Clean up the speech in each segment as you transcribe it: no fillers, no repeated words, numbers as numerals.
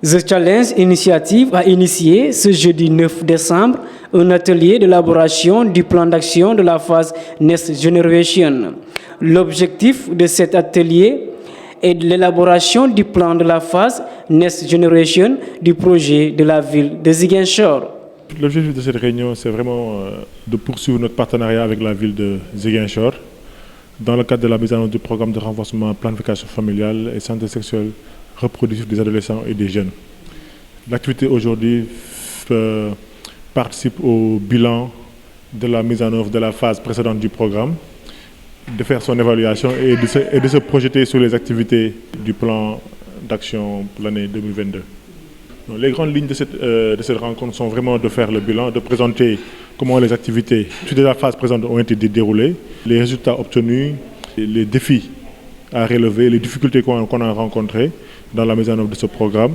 The Challenge Initiative a initié ce jeudi 9 décembre un atelier d'élaboration du plan d'action de la phase Next Generation. L'objectif de cet atelier est l'élaboration du plan de la phase Next Generation du projet de la ville de Ziguinchor. L'objectif de cette réunion, c'est vraiment de poursuivre notre partenariat avec la ville de Ziguinchor dans le cadre de la mise en œuvre du programme de renforcement planification familiale et santé sexuelle reproductive des adolescents et des jeunes. L'activité aujourd'hui participe au bilan de la mise en œuvre de la phase précédente du programme, de faire son évaluation et de se projeter sur les activités du plan d'action pour l'année 2022. Donc, les grandes lignes de cette rencontre sont vraiment de faire le bilan, de présenter comment les activités de la phase présente ont été déroulées, les résultats obtenus, les défis à relever, les difficultés qu'on a rencontrées dans la mise en œuvre de ce programme.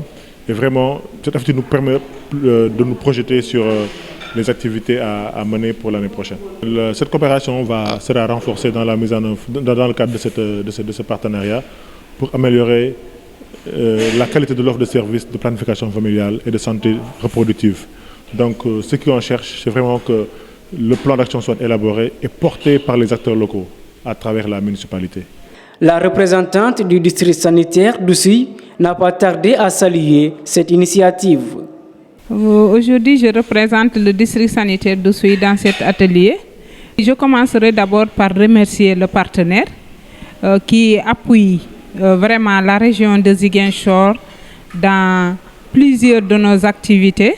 Et vraiment, cette activité nous permet de nous projeter sur les activités à mener pour l'année prochaine. Cette coopération sera renforcée dans la mise en œuvre, dans le cadre de ce partenariat pour améliorer la qualité de l'offre de services de planification familiale et de santé reproductive. Donc, ce qu'on cherche, c'est vraiment que le plan d'action soit élaboré et porté par les acteurs locaux à travers la municipalité. La représentante du district sanitaire d'Oussouye n'a pas tardé à saluer cette initiative. Aujourd'hui, je représente le district sanitaire d'Oussouye dans cet atelier. Je commencerai d'abord par remercier le partenaire qui appuie vraiment la région de Ziguinchor dans plusieurs de nos activités,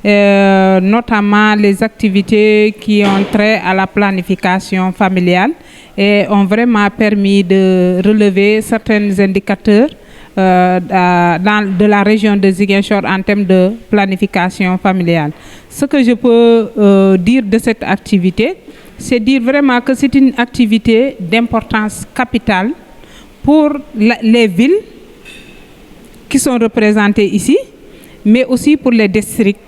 notamment les activités qui ont trait à la planification familiale et ont vraiment permis de relever certains indicateurs de la région de Ziguinchor en termes de planification familiale. Ce que je peux dire de cette activité, c'est dire vraiment que c'est une activité d'importance capitale pour les villes qui sont représentées ici, mais aussi pour les districts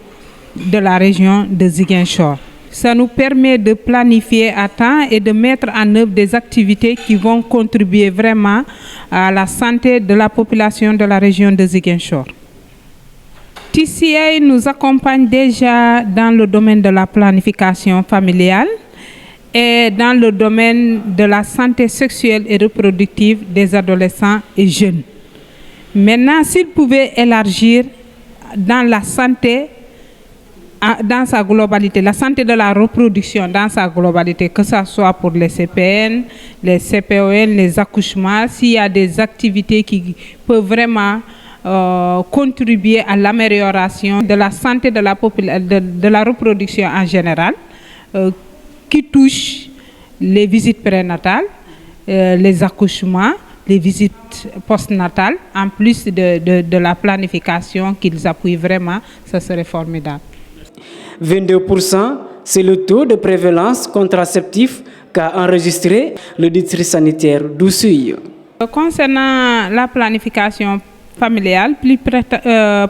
de la région de Ziguinchor. Ça nous permet de planifier à temps et de mettre en œuvre des activités qui vont contribuer vraiment à la santé de la population de la région de Ziguinchor. TCA nous accompagne déjà dans le domaine de la planification familiale et dans le domaine de la santé sexuelle et reproductive des adolescents et jeunes. Maintenant, s'il pouvait élargir dans la santé dans sa globalité, la santé de la reproduction dans sa globalité, que ce soit pour les CPN, les CPON, les accouchements, s'il y a des activités qui peuvent vraiment contribuer à l'amélioration de la santé de la reproduction en général, qui touchent les visites prénatales, les accouchements, les visites postnatales, en plus de la planification qu'ils appuient vraiment, ce serait formidable. 22%, c'est le taux de prévalence contraceptif qu'a enregistré le district sanitaire d'Oussouye. Concernant la planification familiale, plus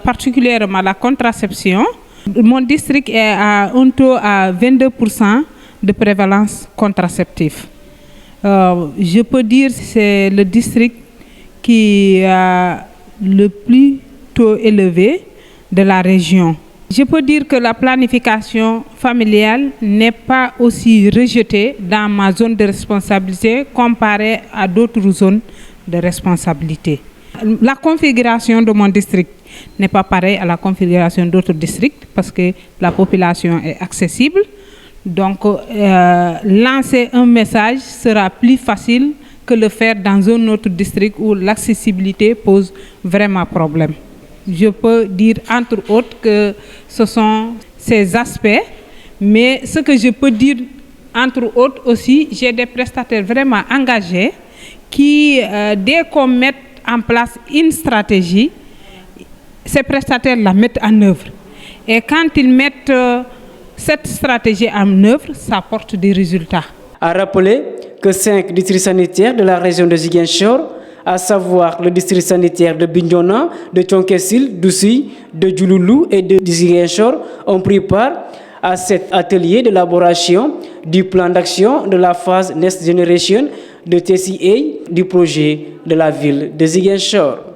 particulièrement la contraception, mon district est à un taux à 22% de prévalence contraceptive. Je peux dire que c'est le district qui a le plus taux élevé de la région. Je peux dire que la planification familiale n'est pas aussi rejetée dans ma zone de responsabilité comparée à d'autres zones de responsabilité. La configuration de mon district n'est pas pareille à la configuration d'autres districts parce que la population est accessible. Donc, lancer un message sera plus facile que le faire dans un autre district où l'accessibilité pose vraiment problème. Je peux dire entre autres que ce sont ces aspects, mais ce que je peux dire entre autres aussi, j'ai des prestataires vraiment engagés qui, dès qu'on met en place une stratégie, ces prestataires la mettent en œuvre. Et quand ils mettent cette stratégie en œuvre, ça porte des résultats. À rappeler que 5 districts sanitaires de la région de Ziguinchor à savoir le district sanitaire de Bignona, de Thionck-Essyl, d'Oussouye, de Diouloulou et de Ziguinchor, ont pris part à cet atelier d'élaboration du plan d'action de la phase Next Generation de TCA du projet de la ville de Ziguinchor.